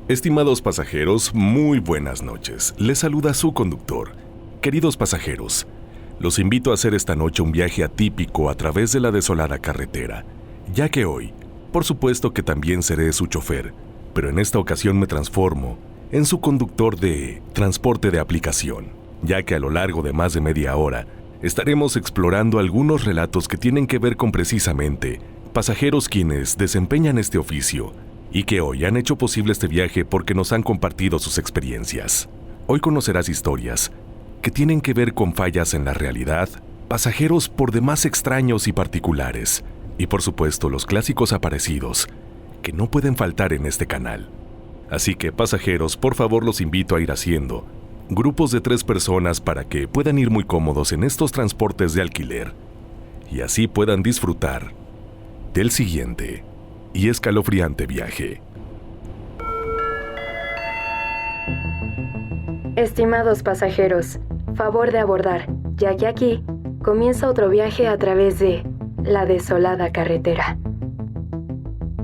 Estimados pasajeros, muy buenas noches. Les saluda su conductor. Queridos pasajeros, los invito a hacer esta noche un viaje atípico a través de la desolada carretera, ya que hoy, por supuesto que también seré su chofer, pero en esta ocasión me transformo en su conductor de transporte de aplicación, ya que a lo largo de más de media hora estaremos explorando algunos relatos que tienen que ver con precisamente pasajeros quienes desempeñan este oficio y que hoy han hecho posible este viaje porque nos han compartido sus experiencias. Hoy conocerás historias que tienen que ver con fallas en la realidad, pasajeros por demás extraños y particulares, y por supuesto los clásicos aparecidos que no pueden faltar en este canal. Así que, pasajeros, por favor los invito a ir haciendo grupos de 3 personas para que puedan ir muy cómodos en estos transportes de alquiler y así puedan disfrutar del siguiente y escalofriante viaje. Estimados pasajeros, favor de abordar, ya que aquí comienza otro viaje a través de la desolada carretera,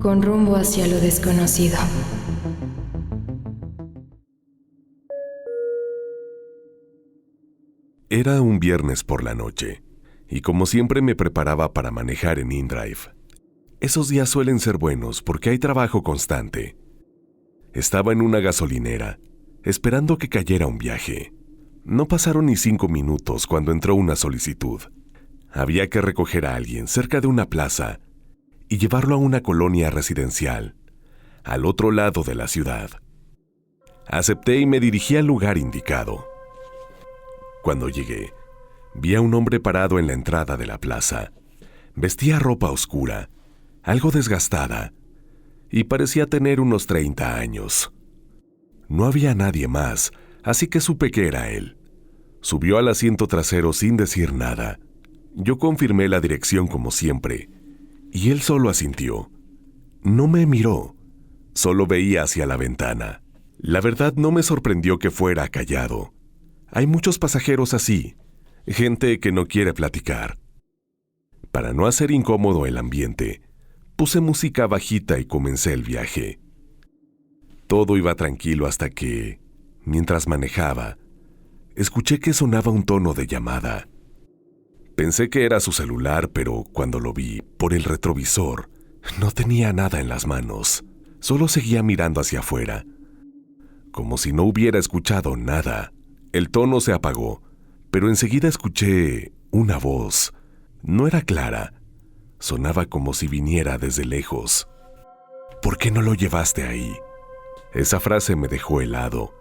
con rumbo hacia lo desconocido. Era un viernes por la noche, y como siempre me preparaba para manejar en InDrive. Esos días suelen ser buenos porque hay trabajo constante. Estaba en una gasolinera, esperando que cayera un viaje. No pasaron ni 5 minutos cuando entró una solicitud. Había que recoger a alguien cerca de una plaza y llevarlo a una colonia residencial, al otro lado de la ciudad. Acepté y me dirigí al lugar indicado. Cuando llegué, vi a un hombre parado en la entrada de la plaza. Vestía ropa oscura, algo desgastada, y parecía tener unos 30 años. No había nadie más, así que supe que era él. Subió al asiento trasero sin decir nada. Yo confirmé la dirección como siempre, y él solo asintió. No me miró, solo veía hacia la ventana. La verdad no me sorprendió que fuera callado. Hay muchos pasajeros así, gente que no quiere platicar. Para no hacer incómodo el ambiente, puse música bajita y comencé el viaje. Todo iba tranquilo hasta que, mientras manejaba, escuché que sonaba un tono de llamada. Pensé que era su celular, pero cuando lo vi por el retrovisor, no tenía nada en las manos. Solo seguía mirando hacia afuera, como si no hubiera escuchado nada. El tono se apagó, pero enseguida escuché una voz. No era clara. Sonaba como si viniera desde lejos. ¿Por qué no lo llevaste ahí? Esa frase me dejó helado.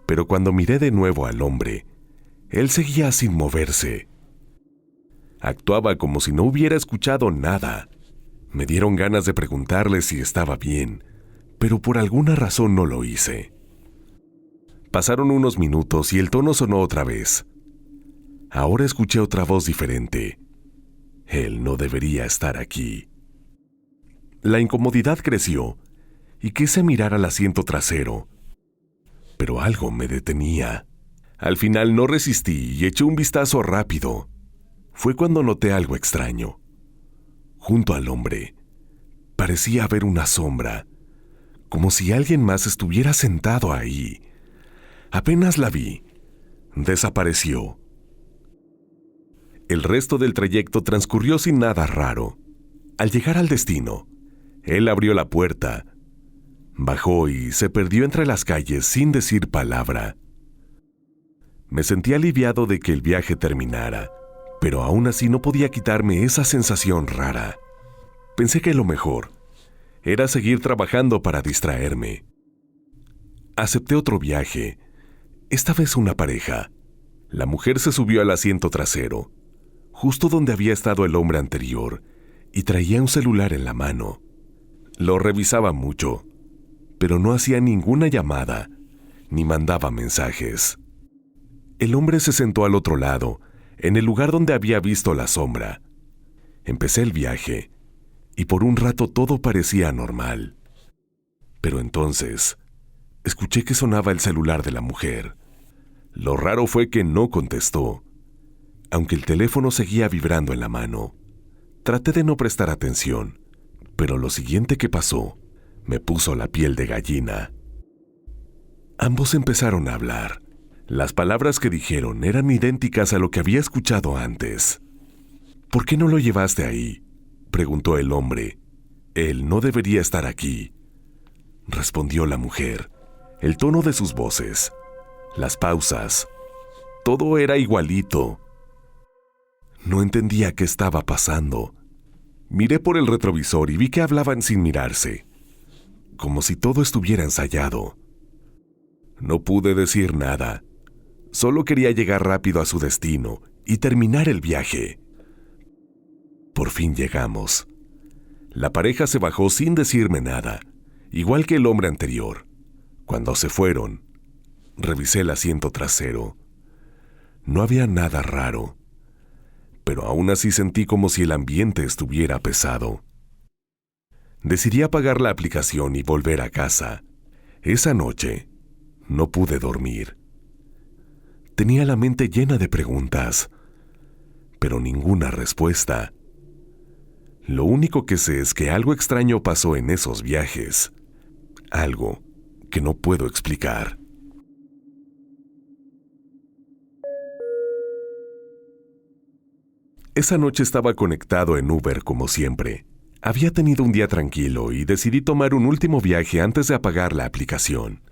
Pero cuando miré de nuevo al hombre, él seguía sin moverse. Actuaba como si no hubiera escuchado nada. Me dieron ganas de preguntarle si estaba bien, pero por alguna razón no lo hice. Pasaron unos minutos y el tono sonó otra vez. Ahora escuché otra voz diferente. Él no debería estar aquí. La incomodidad creció y quise mirar al asiento trasero, pero algo me detenía. Al final no resistí y eché un vistazo rápido. Fue cuando noté algo extraño. Junto al hombre, parecía haber una sombra, como si alguien más estuviera sentado ahí. Apenas la vi, desapareció. El resto del trayecto transcurrió sin nada raro. Al llegar al destino, él abrió la puerta, bajó y se perdió entre las calles sin decir palabra. Me sentí aliviado de que el viaje terminara, pero aún así no podía quitarme esa sensación rara. Pensé que lo mejor era seguir trabajando para distraerme. Acepté otro viaje, esta vez una pareja. La mujer se subió al asiento trasero, justo donde había estado el hombre anterior, y traía un celular en la mano. Lo revisaba mucho, pero no hacía ninguna llamada, ni mandaba mensajes. El hombre se sentó al otro lado, en el lugar donde había visto la sombra. Empecé el viaje, y por un rato todo parecía normal. Pero entonces, escuché que sonaba el celular de la mujer. Lo raro fue que no contestó, aunque el teléfono seguía vibrando en la mano. Traté de no prestar atención, pero lo siguiente que pasó me puso la piel de gallina. Ambos empezaron a hablar. Las palabras que dijeron eran idénticas a lo que había escuchado antes. ¿Por qué no lo llevaste ahí?, preguntó el hombre. Él no debería estar aquí, respondió la mujer. El tono de sus voces, las pausas, todo era igualito. No entendía qué estaba pasando. Miré por el retrovisor y vi que hablaban sin mirarse, como si todo estuviera ensayado. No pude decir nada. Solo quería llegar rápido a su destino y terminar el viaje. Por fin llegamos. La pareja se bajó sin decirme nada, igual que el hombre anterior. Cuando se fueron, revisé el asiento trasero. No había nada raro, pero aún así sentí como si el ambiente estuviera pesado. Decidí apagar la aplicación y volver a casa. Esa noche no pude dormir. Tenía la mente llena de preguntas, pero ninguna respuesta. Lo único que sé es que algo extraño pasó en esos viajes. Algo que no puedo explicar. Esa noche estaba conectado en Uber como siempre. Había tenido un día tranquilo y decidí tomar un último viaje antes de apagar la aplicación.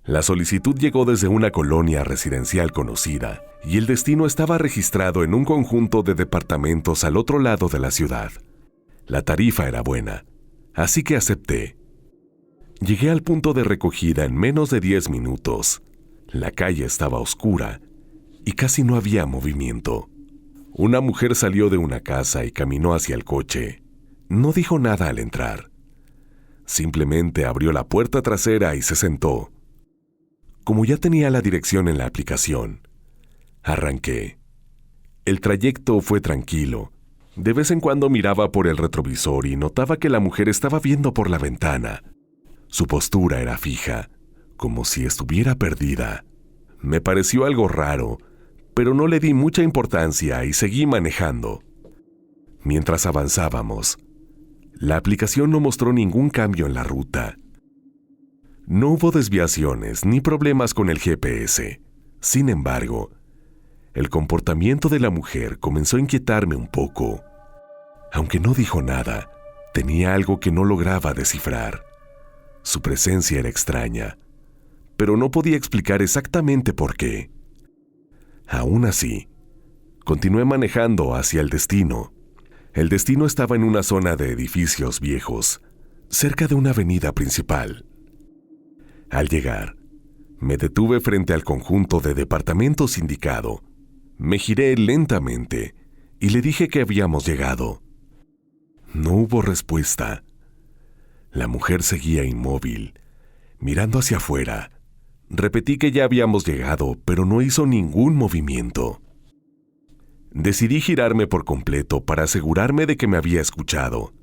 La solicitud llegó desde una colonia residencial conocida y el destino estaba registrado en un conjunto de departamentos al otro lado de la ciudad. La tarifa era buena, así que acepté. Llegué al punto de recogida en menos de 10 minutos. La calle estaba oscura y casi no había movimiento. Una mujer salió de una casa y caminó hacia el coche. No dijo nada al entrar. Simplemente abrió la puerta trasera y se sentó. Como ya tenía la dirección en la aplicación, arranqué. El trayecto fue tranquilo. De vez en cuando miraba por el retrovisor y notaba que la mujer estaba viendo por la ventana. Su postura era fija, como si estuviera perdida. Me pareció algo raro, pero no le di mucha importancia y seguí manejando. Mientras avanzábamos, la aplicación no mostró ningún cambio en la ruta. No hubo desviaciones ni problemas con el GPS. Sin embargo, el comportamiento de la mujer comenzó a inquietarme un poco. Aunque no dijo nada, tenía algo que no lograba descifrar. Su presencia era extraña, pero no podía explicar exactamente por qué. Aún así, continué manejando hacia el destino. El destino estaba en una zona de edificios viejos, cerca de una avenida principal. Al llegar, me detuve frente al conjunto de departamentos indicado. Me giré lentamente y le dije que habíamos llegado. No hubo respuesta. La mujer seguía inmóvil, mirando hacia afuera. Repetí que ya habíamos llegado, pero no hizo ningún movimiento. Decidí girarme por completo para asegurarme de que me había escuchado.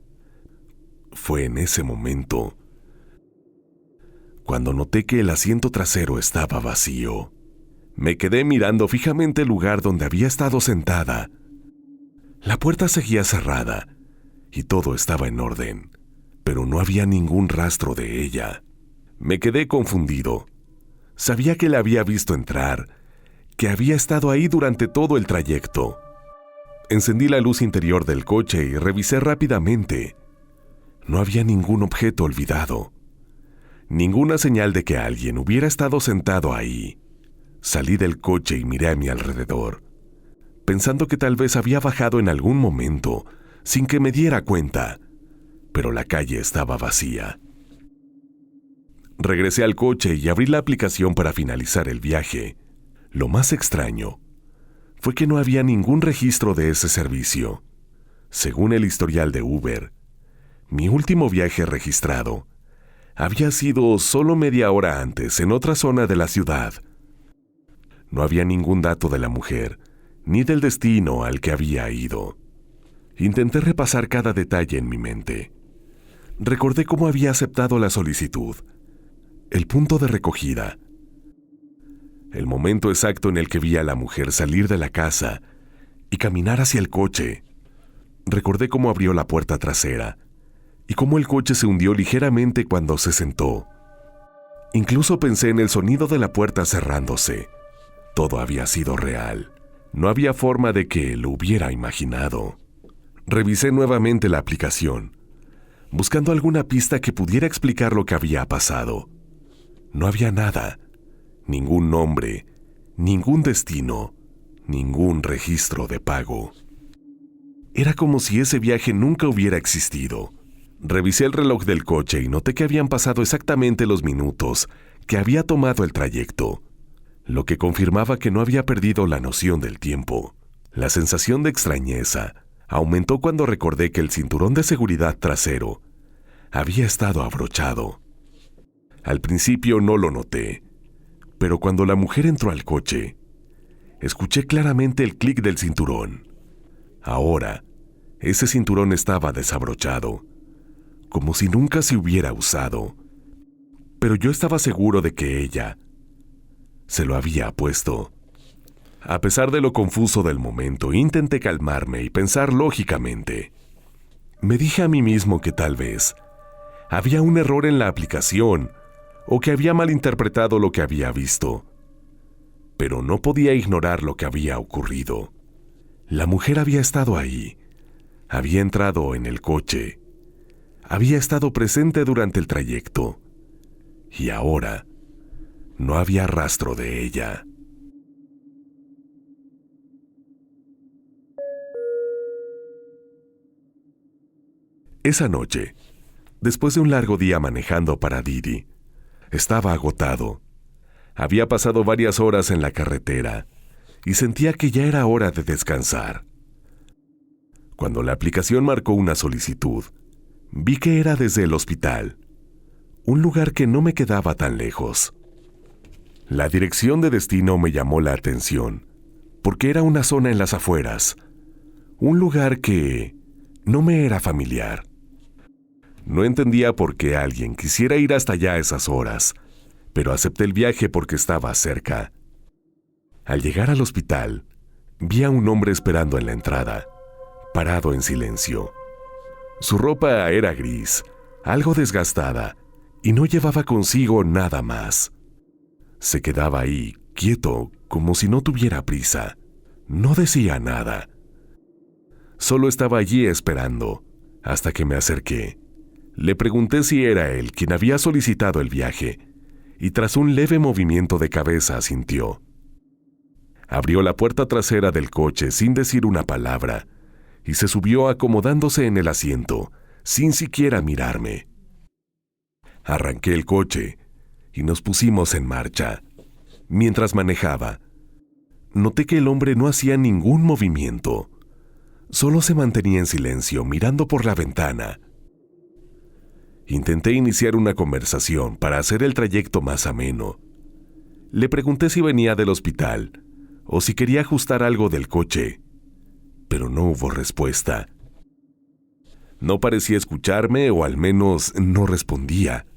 Fue en ese momento cuando noté que el asiento trasero estaba vacío. Me quedé mirando fijamente el lugar donde había estado sentada. La puerta seguía cerrada y todo estaba en orden, pero no había ningún rastro de ella. Me quedé confundido. Sabía que la había visto entrar, que había estado ahí durante todo el trayecto. Encendí la luz interior del coche y revisé rápidamente. No había ningún objeto olvidado. Ninguna señal de que alguien hubiera estado sentado ahí. Salí del coche y miré a mi alrededor, pensando que tal vez había bajado en algún momento, sin que me diera cuenta, pero la calle estaba vacía. Regresé al coche y abrí la aplicación para finalizar el viaje. Lo más extraño fue que no había ningún registro de ese servicio. Según el historial de Uber, mi último viaje registrado había sido solo media hora antes en otra zona de la ciudad. No había ningún dato de la mujer, ni del destino al que había ido. Intenté repasar cada detalle en mi mente. Recordé cómo había aceptado la solicitud, el punto de recogida, el momento exacto en el que vi a la mujer salir de la casa y caminar hacia el coche. Recordé cómo abrió la puerta trasera y cómo el coche se hundió ligeramente cuando se sentó. Incluso pensé en el sonido de la puerta cerrándose. Todo había sido real. No había forma de que lo hubiera imaginado. Revisé nuevamente la aplicación, buscando alguna pista que pudiera explicar lo que había pasado. No había nada, ningún nombre, ningún destino, ningún registro de pago. Era como si ese viaje nunca hubiera existido. Revisé el reloj del coche y noté que habían pasado exactamente los minutos que había tomado el trayecto, lo que confirmaba que no había perdido la noción del tiempo. La sensación de extrañeza aumentó cuando recordé que el cinturón de seguridad trasero había estado abrochado. Al principio no lo noté, pero cuando la mujer entró al coche, escuché claramente el clic del cinturón. Ahora, ese cinturón estaba desabrochado, como si nunca se hubiera usado, pero yo estaba seguro de que ella se lo había puesto. A pesar de lo confuso del momento, intenté calmarme y pensar lógicamente. Me dije a mí mismo que tal vez había un error en la aplicación o que había malinterpretado lo que había visto. Pero no podía ignorar lo que había ocurrido. La mujer había estado ahí, había entrado en el coche, había estado presente durante el trayecto, y ahora no había rastro de ella. Esa noche, después de un largo día manejando para Didi, estaba agotado. Había pasado varias horas en la carretera y sentía que ya era hora de descansar. Cuando la aplicación marcó una solicitud, vi que era desde el hospital, un lugar que no me quedaba tan lejos. La dirección de destino me llamó la atención, porque era una zona en las afueras, un lugar que no me era familiar. No entendía por qué alguien quisiera ir hasta allá a esas horas, pero acepté el viaje porque estaba cerca. Al llegar al hospital, vi a un hombre esperando en la entrada, parado en silencio. Su ropa era gris, algo desgastada, y no llevaba consigo nada más. Se quedaba ahí, quieto, como si no tuviera prisa. No decía nada. Solo estaba allí esperando, hasta que me acerqué. Le pregunté si era él quien había solicitado el viaje, y tras un leve movimiento de cabeza asintió. Abrió la puerta trasera del coche sin decir una palabra, y se subió acomodándose en el asiento, sin siquiera mirarme. Arranqué el coche, y nos pusimos en marcha. Mientras manejaba, noté que el hombre no hacía ningún movimiento. Solo se mantenía en silencio, mirando por la ventana. Intenté iniciar una conversación para hacer el trayecto más ameno. Le pregunté si venía del hospital o si quería ajustar algo del coche, pero no hubo respuesta. No parecía escucharme, o al menos no respondía.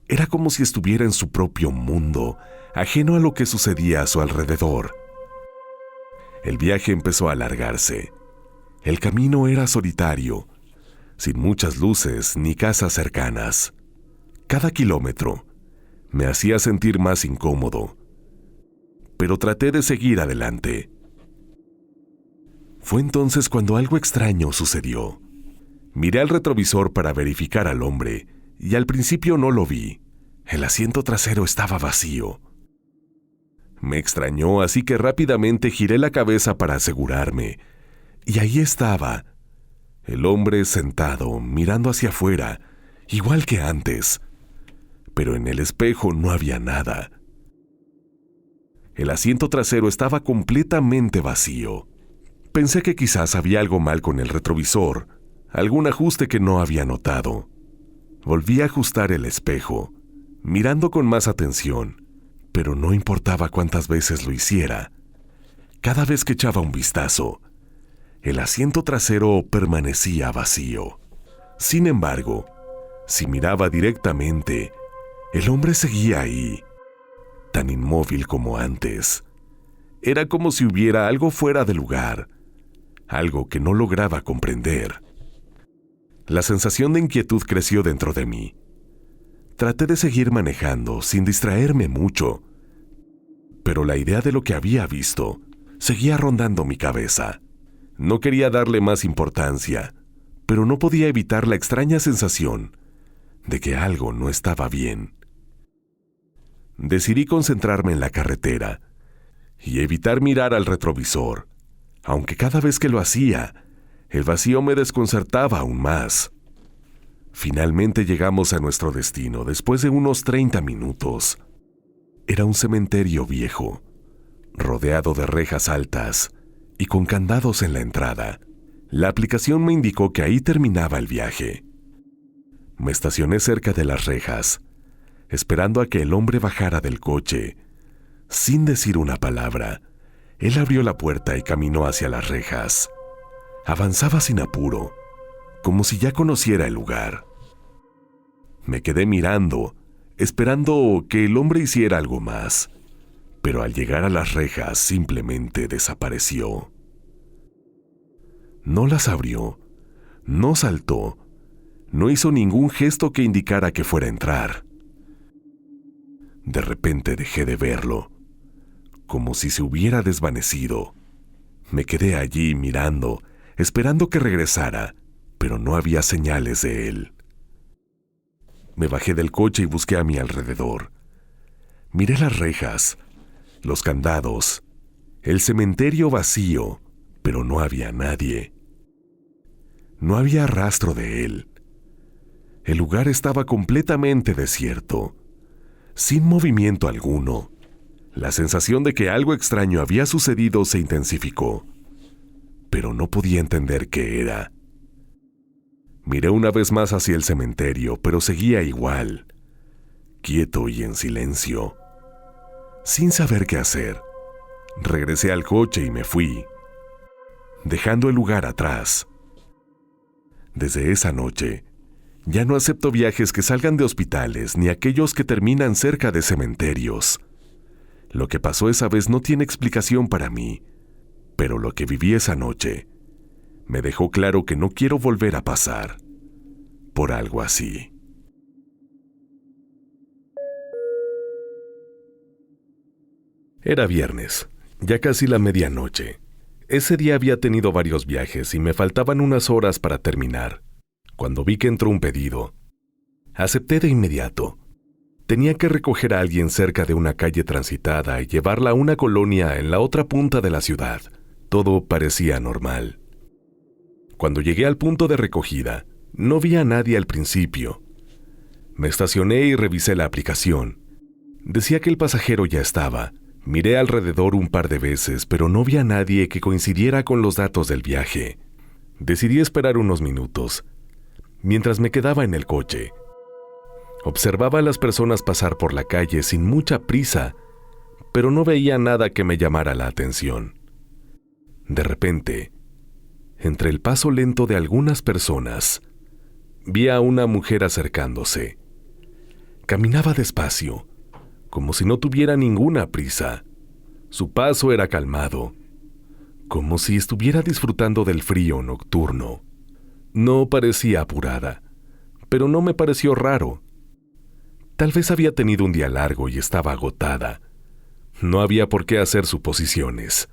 Era como si estuviera en su propio mundo, ajeno a lo que sucedía a su alrededor. El viaje empezó a alargarse. El camino era solitario, sin muchas luces ni casas cercanas. Cada kilómetro me hacía sentir más incómodo, pero traté de seguir adelante. Fue entonces cuando algo extraño sucedió. Miré al retrovisor para verificar al hombre, y al principio no lo vi. El asiento trasero estaba vacío. Me extrañó, así que rápidamente giré la cabeza para asegurarme, y ahí estaba, el hombre sentado, mirando hacia afuera, igual que antes. Pero en el espejo no había nada. El asiento trasero estaba completamente vacío. Pensé que quizás había algo mal con el retrovisor, algún ajuste que no había notado. Volví a ajustar el espejo, mirando con más atención, pero no importaba cuántas veces lo hiciera. Cada vez que echaba un vistazo, el asiento trasero permanecía vacío. Sin embargo, si miraba directamente, el hombre seguía ahí, tan inmóvil como antes. Era como si hubiera algo fuera de lugar, algo que no lograba comprender. La sensación de inquietud creció dentro de mí. Traté de seguir manejando sin distraerme mucho, pero la idea de lo que había visto seguía rondando mi cabeza. No quería darle más importancia, pero no podía evitar la extraña sensación de que algo no estaba bien. Decidí concentrarme en la carretera y evitar mirar al retrovisor, aunque cada vez que lo hacía, el vacío me desconcertaba aún más. Finalmente llegamos a nuestro destino después de unos 30 minutos. Era un cementerio viejo, rodeado de rejas altas y con candados en la entrada. La aplicación me indicó que ahí terminaba el viaje. Me estacioné cerca de las rejas, esperando a que el hombre bajara del coche. Sin decir una palabra, él abrió la puerta y caminó hacia las rejas. Avanzaba sin apuro, como si ya conociera el lugar. Me quedé mirando, esperando que el hombre hiciera algo más, pero al llegar a las rejas simplemente desapareció. No las abrió, no saltó, no hizo ningún gesto que indicara que fuera a entrar. De repente dejé de verlo, como si se hubiera desvanecido. Me quedé allí mirando, esperando que regresara, pero no había señales de él. Me bajé del coche y busqué a mi alrededor. Miré las rejas, los candados, el cementerio vacío, pero no había nadie. No había rastro de él. El lugar estaba completamente desierto, sin movimiento alguno. La sensación de que algo extraño había sucedido se intensificó, pero no podía entender qué era. Miré una vez más hacia el cementerio, pero seguía igual, quieto y en silencio. Sin saber qué hacer, regresé al coche y me fui, dejando el lugar atrás. Desde esa noche, ya no acepto viajes que salgan de hospitales ni aquellos que terminan cerca de cementerios. Lo que pasó esa vez no tiene explicación para mí, pero lo que viví esa noche me dejó claro que no quiero volver a pasar por algo así. Era viernes, ya casi la medianoche. Ese día había tenido varios viajes y me faltaban unas horas para terminar. Cuando vi que entró un pedido, acepté de inmediato. Tenía que recoger a alguien cerca de una calle transitada y llevarla a una colonia en la otra punta de la ciudad. Todo parecía normal. Cuando llegué al punto de recogida, no vi a nadie al principio. Me estacioné y revisé la aplicación. Decía que el pasajero ya estaba. Miré alrededor un par de veces, pero no vi a nadie que coincidiera con los datos del viaje. Decidí esperar unos minutos. Mientras me quedaba en el coche, observaba a las personas pasar por la calle sin mucha prisa, pero no veía nada que me llamara la atención. De repente, entre el paso lento de algunas personas, vi a una mujer acercándose. Caminaba despacio, como si no tuviera ninguna prisa. Su paso era calmado, como si estuviera disfrutando del frío nocturno. No parecía apurada, pero no me pareció raro. Tal vez había tenido un día largo y estaba agotada. No había por qué hacer suposiciones.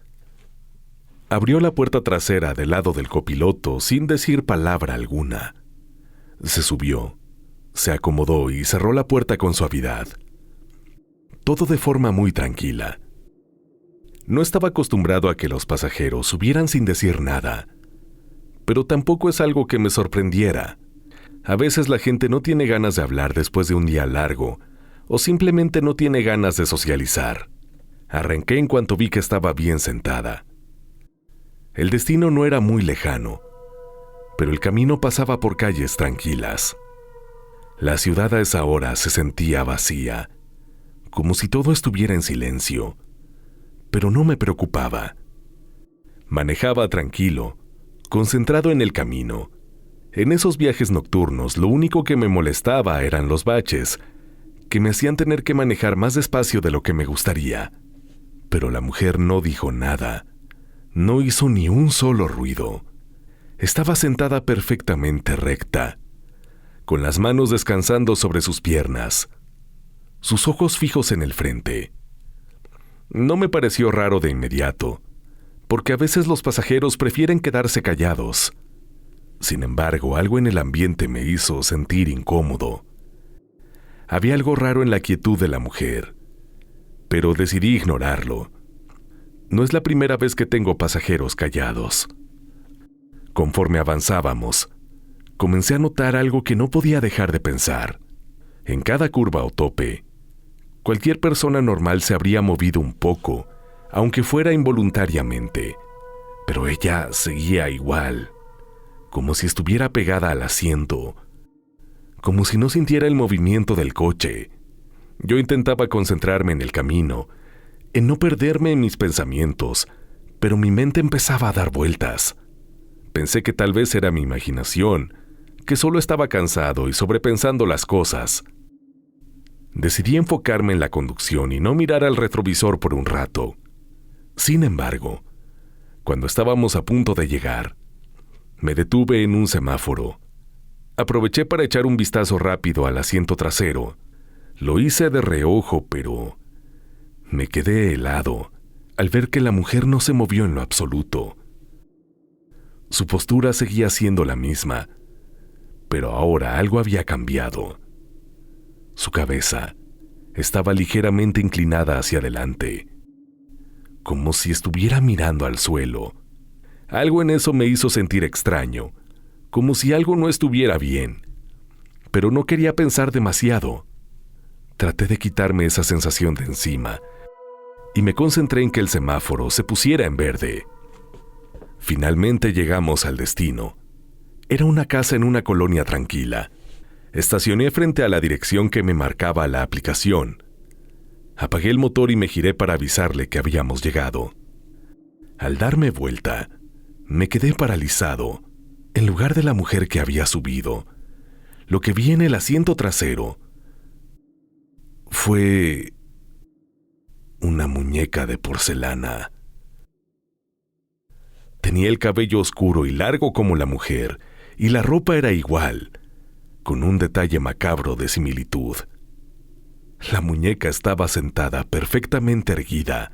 Abrió la puerta trasera del lado del copiloto sin decir palabra alguna. Se subió, se acomodó y cerró la puerta con suavidad. Todo de forma muy tranquila. No estaba acostumbrado a que los pasajeros subieran sin decir nada, pero tampoco es algo que me sorprendiera. A veces la gente no tiene ganas de hablar después de un día largo, o simplemente no tiene ganas de socializar. Arranqué en cuanto vi que estaba bien sentada. El destino no era muy lejano, pero el camino pasaba por calles tranquilas. La ciudad a esa hora se sentía vacía, como si todo estuviera en silencio, pero no me preocupaba. Manejaba tranquilo, concentrado en el camino. En esos viajes nocturnos, lo único que me molestaba eran los baches, que me hacían tener que manejar más despacio de lo que me gustaría. Pero la mujer no dijo nada, no hizo ni un solo ruido. Estaba sentada perfectamente recta, con las manos descansando sobre sus piernas, sus ojos fijos en el frente. No me pareció raro de inmediato, porque a veces los pasajeros prefieren quedarse callados. Sin embargo, algo en el ambiente me hizo sentir incómodo. Había algo raro en la quietud de la mujer, pero decidí ignorarlo. No es la primera vez que tengo pasajeros callados. Conforme avanzábamos, comencé a notar algo que no podía dejar de pensar. En cada curva o tope, cualquier persona normal se habría movido un poco, aunque fuera involuntariamente, pero ella seguía igual, como si estuviera pegada al asiento, como si no sintiera el movimiento del coche. Yo intentaba concentrarme en el camino, en no perderme en mis pensamientos, pero mi mente empezaba a dar vueltas. Pensé que tal vez era mi imaginación, que solo estaba cansado y sobrepensando las cosas. Decidí enfocarme en la conducción y no mirar al retrovisor por un rato. Sin embargo, cuando estábamos a punto de llegar, me detuve en un semáforo. Aproveché para echar un vistazo rápido al asiento trasero. Lo hice de reojo, pero me quedé helado al ver que la mujer no se movió en lo absoluto. Su postura seguía siendo la misma, pero ahora algo había cambiado. Su cabeza estaba ligeramente inclinada hacia adelante, como si estuviera mirando al suelo. Algo en eso me hizo sentir extraño, como si algo no estuviera bien, pero no quería pensar demasiado. Traté de quitarme esa sensación de encima y me concentré en que el semáforo se pusiera en verde. Finalmente llegamos al destino. Era una casa en una colonia tranquila. Estacioné frente a la dirección que me marcaba la aplicación. Apagué el motor y me giré para avisarle que habíamos llegado. Al darme vuelta, me quedé paralizado. En lugar de la mujer que había subido, lo que vi en el asiento trasero fue una muñeca de porcelana. Tenía el cabello oscuro y largo como la mujer, y la ropa era igual, con un detalle macabro de similitud. La muñeca estaba sentada perfectamente erguida,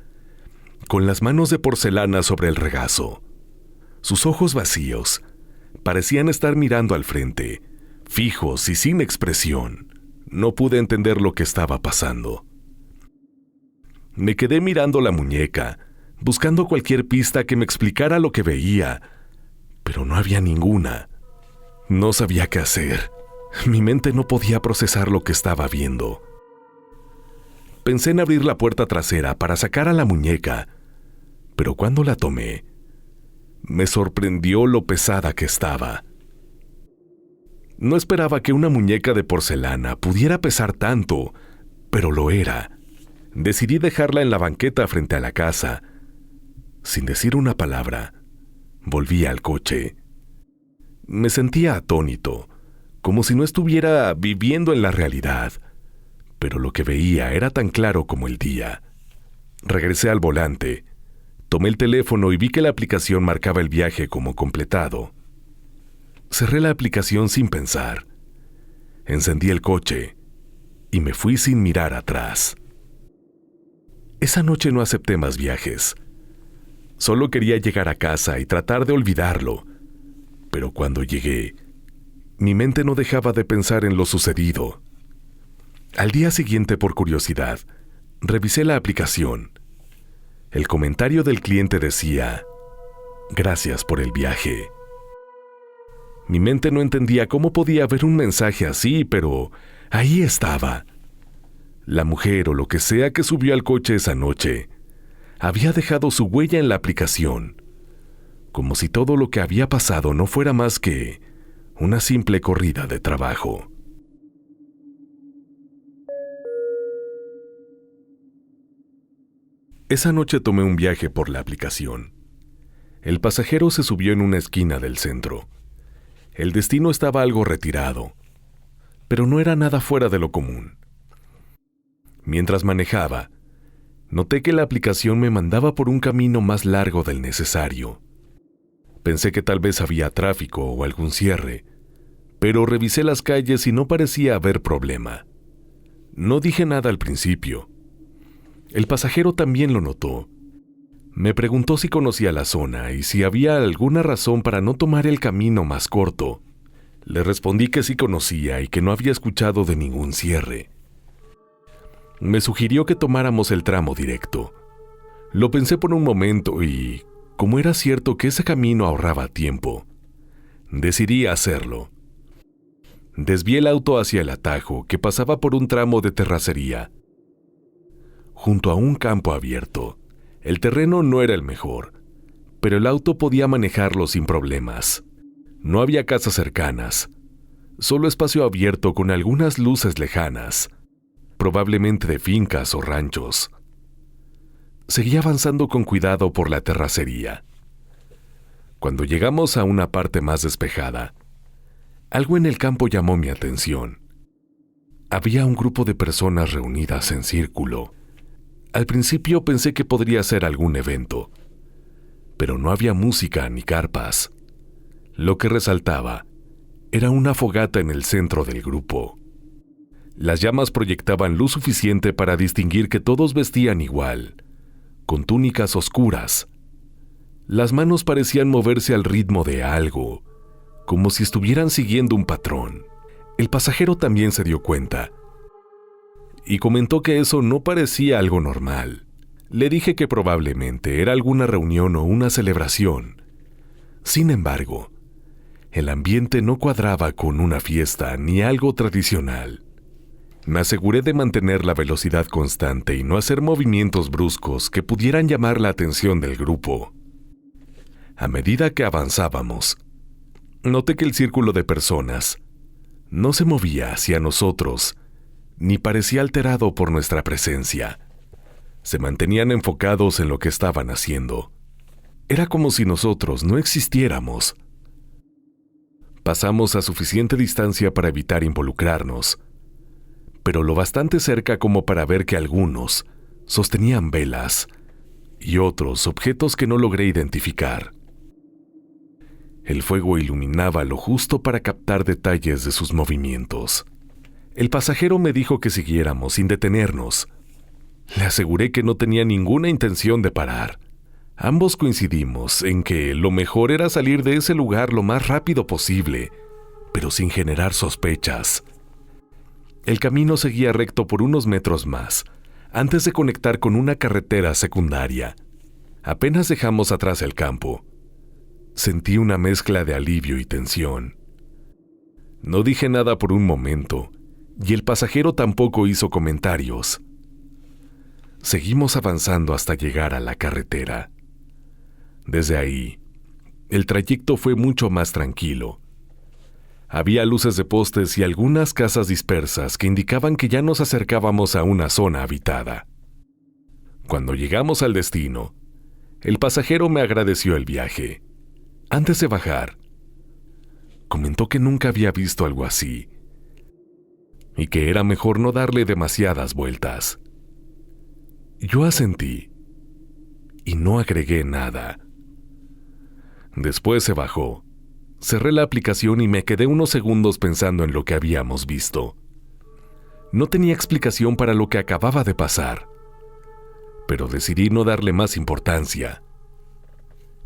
con las manos de porcelana sobre el regazo. Sus ojos vacíos parecían estar mirando al frente, fijos y sin expresión. No pude entender lo que estaba pasando. Me quedé mirando la muñeca, buscando cualquier pista que me explicara lo que veía, pero no había ninguna. No sabía qué hacer. Mi mente no podía procesar lo que estaba viendo. Pensé en abrir la puerta trasera para sacar a la muñeca, pero cuando la tomé, me sorprendió lo pesada que estaba. No esperaba que una muñeca de porcelana pudiera pesar tanto, pero lo era. Decidí dejarla en la banqueta frente a la casa. Sin decir una palabra, volví al coche. Me sentía atónito, como si no estuviera viviendo en la realidad, pero lo que veía era tan claro como el día. Regresé al volante, tomé el teléfono y vi que la aplicación marcaba el viaje como completado. Cerré la aplicación sin pensar. Encendí el coche y me fui sin mirar atrás. Esa noche no acepté más viajes. Solo quería llegar a casa y tratar de olvidarlo, pero cuando llegué, mi mente no dejaba de pensar en lo sucedido. Al día siguiente, por curiosidad, revisé la aplicación. El comentario del cliente decía: "Gracias por el viaje". Mi mente no entendía cómo podía haber un mensaje así, pero ahí estaba. La mujer o lo que sea que subió al coche esa noche había dejado su huella en la aplicación, como si todo lo que había pasado no fuera más que una simple corrida de trabajo. Esa noche tomé un viaje por la aplicación. El pasajero se subió en una esquina del centro. El destino estaba algo retirado, pero no era nada fuera de lo común. Mientras manejaba, noté que la aplicación me mandaba por un camino más largo del necesario. Pensé que tal vez había tráfico o algún cierre, pero revisé las calles y no parecía haber problema. No dije nada al principio. El pasajero también lo notó. Me preguntó si conocía la zona y si había alguna razón para no tomar el camino más corto. Le respondí que sí conocía y que no había escuchado de ningún cierre. Me sugirió que tomáramos el tramo directo. Lo pensé por un momento y, como era cierto que ese camino ahorraba tiempo, decidí hacerlo. Desvié el auto hacia el atajo, que pasaba por un tramo de terracería. Junto a un campo abierto, el terreno no era el mejor, pero el auto podía manejarlo sin problemas. No había casas cercanas, solo espacio abierto con algunas luces lejanas, probablemente de fincas o ranchos. Seguí avanzando con cuidado por la terracería. Cuando llegamos a una parte más despejada, algo en el campo llamó mi atención. Había un grupo de personas reunidas en círculo. Al principio pensé que podría ser algún evento, pero no había música ni carpas. Lo que resaltaba era una fogata en el centro del grupo. Las llamas proyectaban luz suficiente para distinguir que todos vestían igual, con túnicas oscuras. Las manos parecían moverse al ritmo de algo, como si estuvieran siguiendo un patrón. El pasajero también se dio cuenta y comentó que eso no parecía algo normal. Le dije que probablemente era alguna reunión o una celebración. Sin embargo, el ambiente no cuadraba con una fiesta ni algo tradicional. Me aseguré de mantener la velocidad constante y no hacer movimientos bruscos que pudieran llamar la atención del grupo. A medida que avanzábamos, noté que el círculo de personas no se movía hacia nosotros, ni parecía alterado por nuestra presencia. Se mantenían enfocados en lo que estaban haciendo. Era como si nosotros no existiéramos. Pasamos a suficiente distancia para evitar involucrarnos, pero lo bastante cerca como para ver que algunos sostenían velas y otros objetos que no logré identificar. El fuego iluminaba lo justo para captar detalles de sus movimientos. El pasajero me dijo que siguiéramos sin detenernos. Le aseguré que no tenía ninguna intención de parar. Ambos coincidimos en que lo mejor era salir de ese lugar lo más rápido posible, pero sin generar sospechas. El camino seguía recto por unos metros más, antes de conectar con una carretera secundaria. Apenas dejamos atrás el campo, sentí una mezcla de alivio y tensión. No dije nada por un momento, y el pasajero tampoco hizo comentarios. Seguimos avanzando hasta llegar a la carretera. Desde ahí, el trayecto fue mucho más tranquilo. Había luces de postes y algunas casas dispersas que indicaban que ya nos acercábamos a una zona habitada. Cuando llegamos al destino, el pasajero me agradeció el viaje. Antes de bajar, comentó que nunca había visto algo así y que era mejor no darle demasiadas vueltas. Yo asentí y no agregué nada. Después se bajó. Cerré la aplicación y me quedé unos segundos pensando en lo que habíamos visto. No tenía explicación para lo que acababa de pasar, pero decidí no darle más importancia.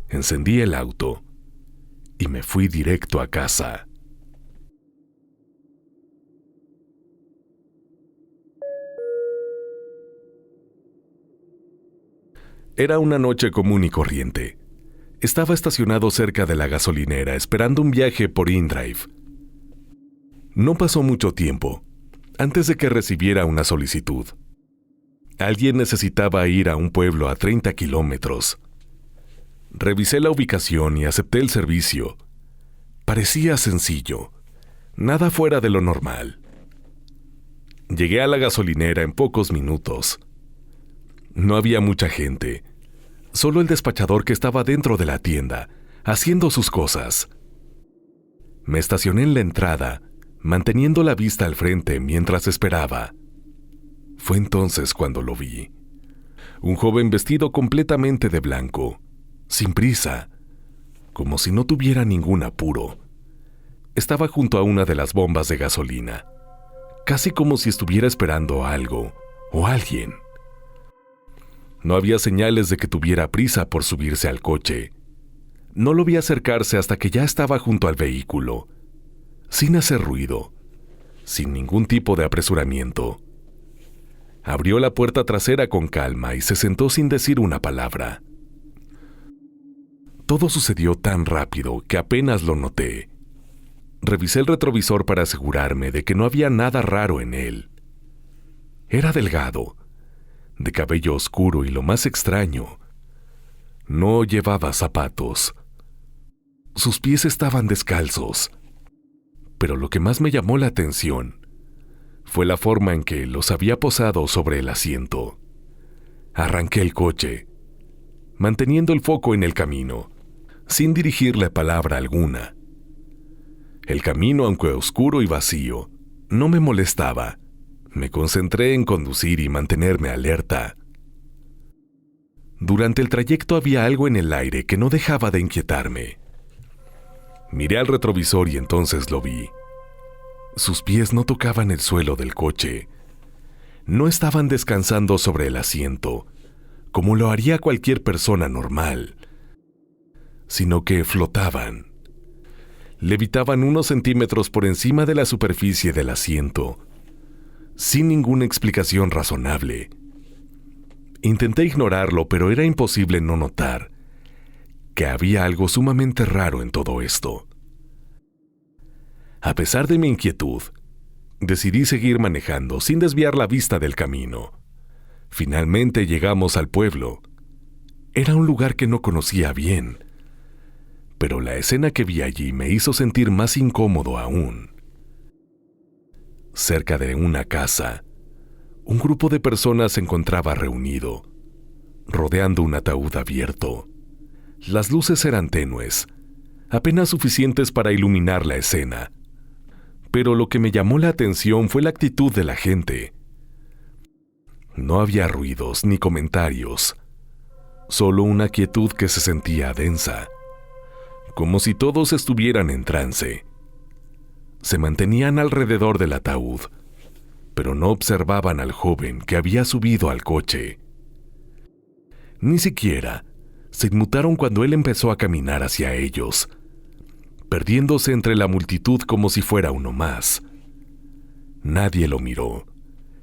Encendí el auto y me fui directo a casa. Era una noche común y corriente. Estaba estacionado cerca de la gasolinera esperando un viaje por InDrive. No pasó mucho tiempo antes de que recibiera una solicitud. Alguien necesitaba ir a un pueblo a 30 kilómetros. Revisé la ubicación y acepté el servicio. Parecía sencillo, nada fuera de lo normal. Llegué a la gasolinera en pocos minutos. No había mucha gente, solo el despachador que estaba dentro de la tienda, haciendo sus cosas. Me estacioné en la entrada, manteniendo la vista al frente mientras esperaba. Fue entonces cuando lo vi. Un joven vestido completamente de blanco, sin prisa, como si no tuviera ningún apuro. Estaba junto a una de las bombas de gasolina, casi como si estuviera esperando algo o alguien. No había señales de que tuviera prisa por subirse al coche. No lo vi acercarse hasta que ya estaba junto al vehículo, sin hacer ruido, sin ningún tipo de apresuramiento. Abrió la puerta trasera con calma y se sentó sin decir una palabra. Todo sucedió tan rápido que apenas lo noté. Revisé el retrovisor para asegurarme de que no había nada raro en él. Era delgado, de cabello oscuro y lo más extraño, no llevaba zapatos. Sus pies estaban descalzos, pero lo que más me llamó la atención fue la forma en que los había posado sobre el asiento. Arranqué el coche, manteniendo el foco en el camino, sin dirigirle palabra alguna. El camino, aunque oscuro y vacío, no me molestaba. Me concentré en conducir y mantenerme alerta. Durante el trayecto había algo en el aire que no dejaba de inquietarme. Miré al retrovisor y entonces lo vi. Sus pies no tocaban el suelo del coche. No estaban descansando sobre el asiento, como lo haría cualquier persona normal, sino que flotaban. Levitaban unos centímetros por encima de la superficie del asiento, sin ninguna explicación razonable. Intenté ignorarlo, pero era imposible no notar que había algo sumamente raro en todo esto. A pesar de mi inquietud, decidí seguir manejando sin desviar la vista del camino. Finalmente llegamos al pueblo. Era un lugar que no conocía bien, pero la escena que vi allí me hizo sentir más incómodo aún. Cerca de una casa, un grupo de personas se encontraba reunido, rodeando un ataúd abierto. Las luces eran tenues, apenas suficientes para iluminar la escena, pero lo que me llamó la atención fue la actitud de la gente. No había ruidos ni comentarios, solo una quietud que se sentía densa, como si todos estuvieran en trance. Se mantenían alrededor del ataúd, pero no observaban al joven que había subido al coche. Ni siquiera se inmutaron cuando él empezó a caminar hacia ellos, perdiéndose entre la multitud como si fuera uno más. Nadie lo miró,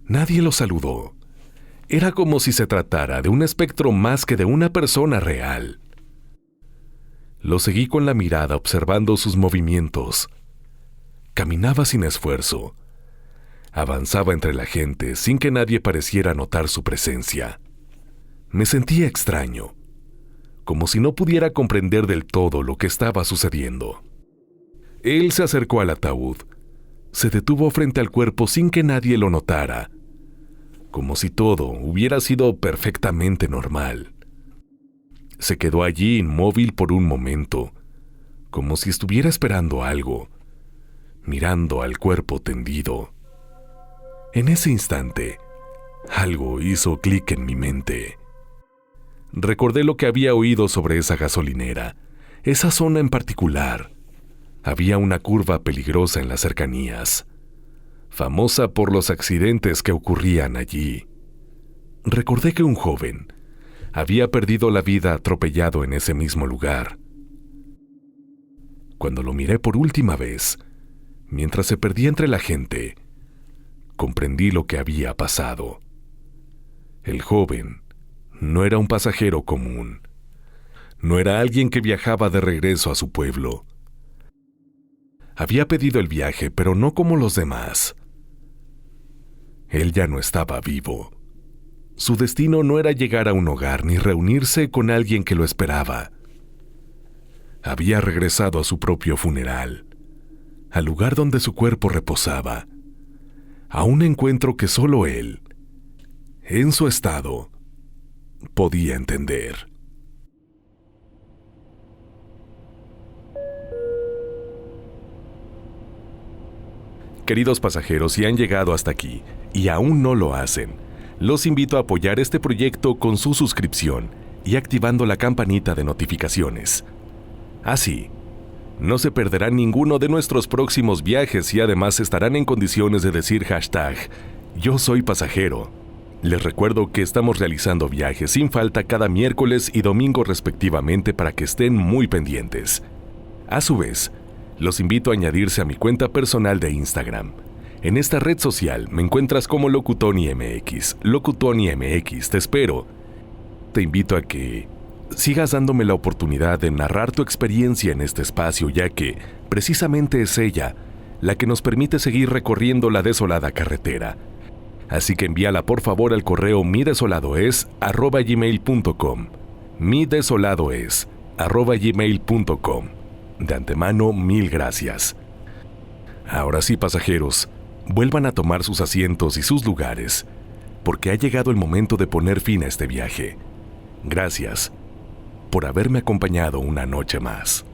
nadie lo saludó. Era como si se tratara de un espectro más que de una persona real. Lo seguí con la mirada observando sus movimientos. Caminaba sin esfuerzo. Avanzaba entre la gente sin que nadie pareciera notar su presencia. Me sentía extraño, como si no pudiera comprender del todo lo que estaba sucediendo. Él se acercó al ataúd, se detuvo frente al cuerpo sin que nadie lo notara, como si todo hubiera sido perfectamente normal. Se quedó allí inmóvil por un momento, como si estuviera esperando algo, mirando al cuerpo tendido. En ese instante, algo hizo clic en mi mente. Recordé lo que había oído sobre esa gasolinera, esa zona en particular. Había una curva peligrosa en las cercanías, famosa por los accidentes que ocurrían allí. Recordé que un joven había perdido la vida atropellado en ese mismo lugar. Cuando lo miré por última vez, mientras se perdía entre la gente, comprendí lo que había pasado. El joven no era un pasajero común. No era alguien que viajaba de regreso a su pueblo. Había pedido el viaje, pero no como los demás. Él ya no estaba vivo. Su destino no era llegar a un hogar ni reunirse con alguien que lo esperaba. Había regresado a su propio funeral, al lugar donde su cuerpo reposaba, a un encuentro que solo él, en su estado, podía entender. Queridos pasajeros, si han llegado hasta aquí y aún no lo hacen, los invito a apoyar este proyecto con su suscripción y activando la campanita de notificaciones. Así, No se perderán ninguno de nuestros próximos viajes y además estarán en condiciones de decir hashtag Yo soy pasajero. Les recuerdo que estamos realizando viajes sin falta cada miércoles y domingo respectivamente para que estén muy pendientes. A su vez, los invito a añadirse a mi cuenta personal de Instagram. En esta red social me encuentras como LocuTonyMX. LocuTonyMX, te espero. Te invito a que sigas dándome la oportunidad de narrar tu experiencia en este espacio, ya que precisamente es ella la que nos permite seguir recorriendo la desolada carretera. Así que envíala por favor al correo midesoladoes@gmail.com. midesoladoes@gmail.com. De antemano, mil gracias. Ahora sí, pasajeros, vuelvan a tomar sus asientos y sus lugares, porque ha llegado el momento de poner fin a este viaje. Gracias por haberme acompañado una noche más.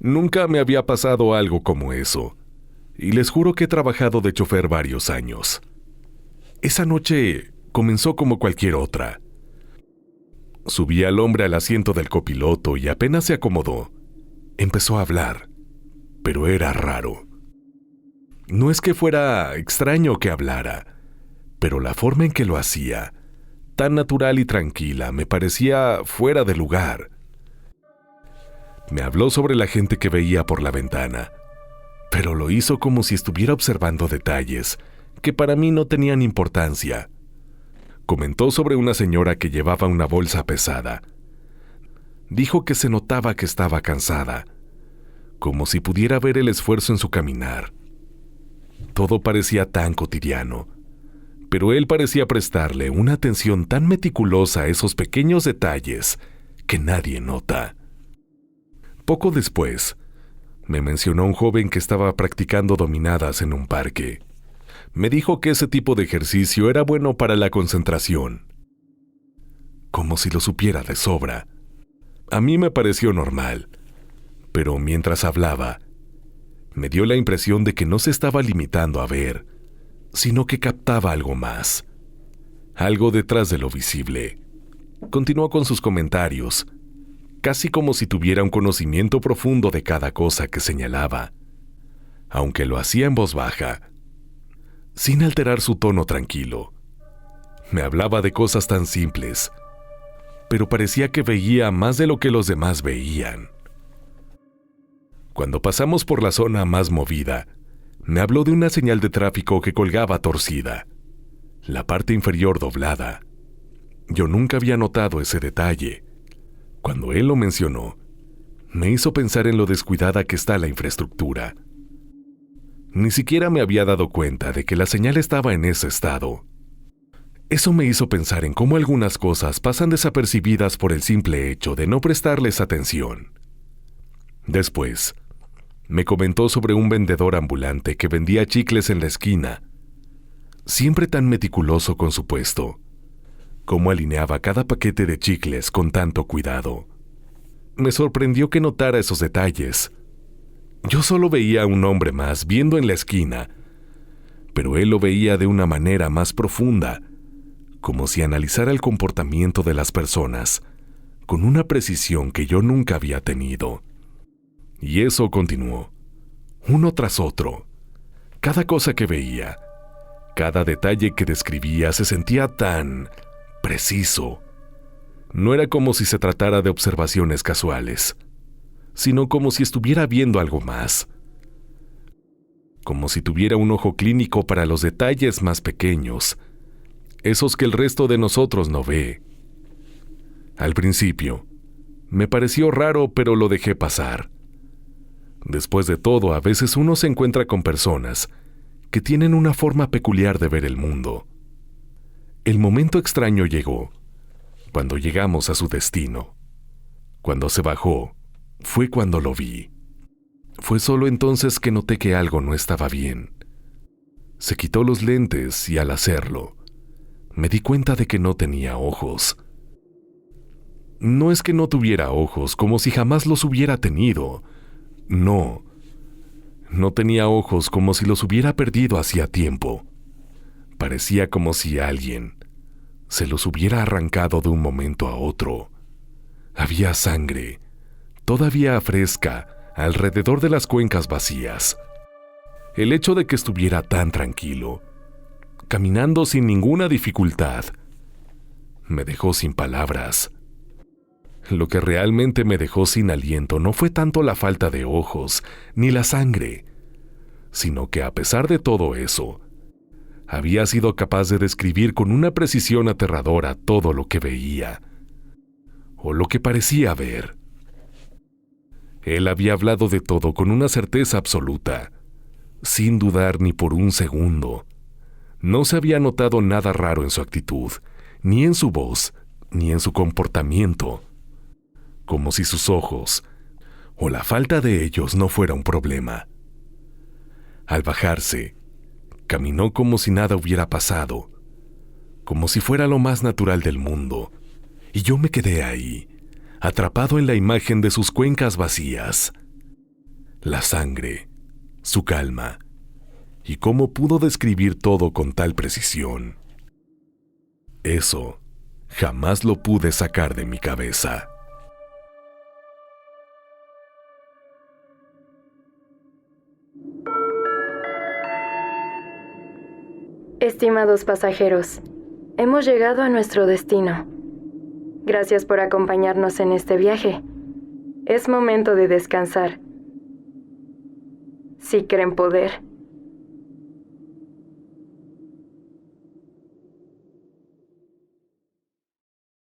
Nunca me había pasado algo como eso, y les juro que he trabajado de chofer varios años. Esa noche comenzó como cualquier otra. Subí al hombre al asiento del copiloto y apenas se acomodó, empezó a hablar, pero era raro. No es que fuera extraño que hablara, pero la forma en que lo hacía, tan natural y tranquila, me parecía fuera de lugar. Me habló sobre la gente que veía por la ventana, pero lo hizo como si estuviera observando detalles que para mí no tenían importancia. Comentó sobre una señora que llevaba una bolsa pesada. Dijo que se notaba que estaba cansada, como si pudiera ver el esfuerzo en su caminar. Todo parecía tan cotidiano, pero él parecía prestarle una atención tan meticulosa a esos pequeños detalles que nadie nota. Poco después, me mencionó un joven que estaba practicando dominadas en un parque. Me dijo que ese tipo de ejercicio era bueno para la concentración. Como si lo supiera de sobra. A mí me pareció normal, pero mientras hablaba, me dio la impresión de que no se estaba limitando a ver, sino que captaba algo más, algo detrás de lo visible. Continuó con sus comentarios, casi como si tuviera un conocimiento profundo de cada cosa que señalaba, aunque lo hacía en voz baja, sin alterar su tono tranquilo. Me hablaba de cosas tan simples, pero parecía que veía más de lo que los demás veían. Cuando pasamos por la zona más movida, me habló de una señal de tráfico que colgaba torcida, la parte inferior doblada. Yo nunca había notado ese detalle. Cuando él lo mencionó, me hizo pensar en lo descuidada que está la infraestructura. Ni siquiera me había dado cuenta de que la señal estaba en ese estado. Eso me hizo pensar en cómo algunas cosas pasan desapercibidas por el simple hecho de no prestarles atención. Después, me comentó sobre un vendedor ambulante que vendía chicles en la esquina, siempre tan meticuloso con su puesto, cómo alineaba cada paquete de chicles con tanto cuidado. Me sorprendió que notara esos detalles. Yo solo veía a un hombre más viendo en la esquina, pero él lo veía de una manera más profunda, como si analizara el comportamiento de las personas con una precisión que yo nunca había tenido. Y eso continuó, uno tras otro. Cada cosa que veía, cada detalle que describía se sentía tan preciso. No era como si se tratara de observaciones casuales, sino como si estuviera viendo algo más. Como si tuviera un ojo clínico para los detalles más pequeños, esos que el resto de nosotros no ve. Al principio, me pareció raro, pero lo dejé pasar. Después de todo, a veces uno se encuentra con personas que tienen una forma peculiar de ver el mundo. El momento extraño llegó, cuando llegamos a su destino. Cuando se bajó, fue cuando lo vi. Fue solo entonces que noté que algo no estaba bien. Se quitó los lentes y al hacerlo, me di cuenta de que no tenía ojos. No es que no tuviera ojos, como si jamás los hubiera tenido. No tenía ojos, como si los hubiera perdido hacía tiempo. Parecía como si alguien, se los hubiera arrancado de un momento a otro. Había sangre, todavía fresca, alrededor de las cuencas vacías. El hecho de que estuviera tan tranquilo, caminando sin ninguna dificultad, me dejó sin palabras. Lo que realmente me dejó sin aliento no fue tanto la falta de ojos ni la sangre, sino que a pesar de todo eso, había sido capaz de describir con una precisión aterradora todo lo que veía, o lo que parecía ver. Él había hablado de todo con una certeza absoluta, sin dudar ni por un segundo. No se había notado nada raro en su actitud, ni en su voz, ni en su comportamiento, como si sus ojos, o la falta de ellos, no fuera un problema. Al bajarse, caminó como si nada hubiera pasado, como si fuera lo más natural del mundo, y yo me quedé ahí, atrapado en la imagen de sus cuencas vacías, la sangre, su calma, y cómo pudo describir todo con tal precisión. Eso jamás lo pude sacar de mi cabeza. Estimados pasajeros, hemos llegado a nuestro destino. Gracias por acompañarnos en este viaje. Es momento de descansar. Si creen poder,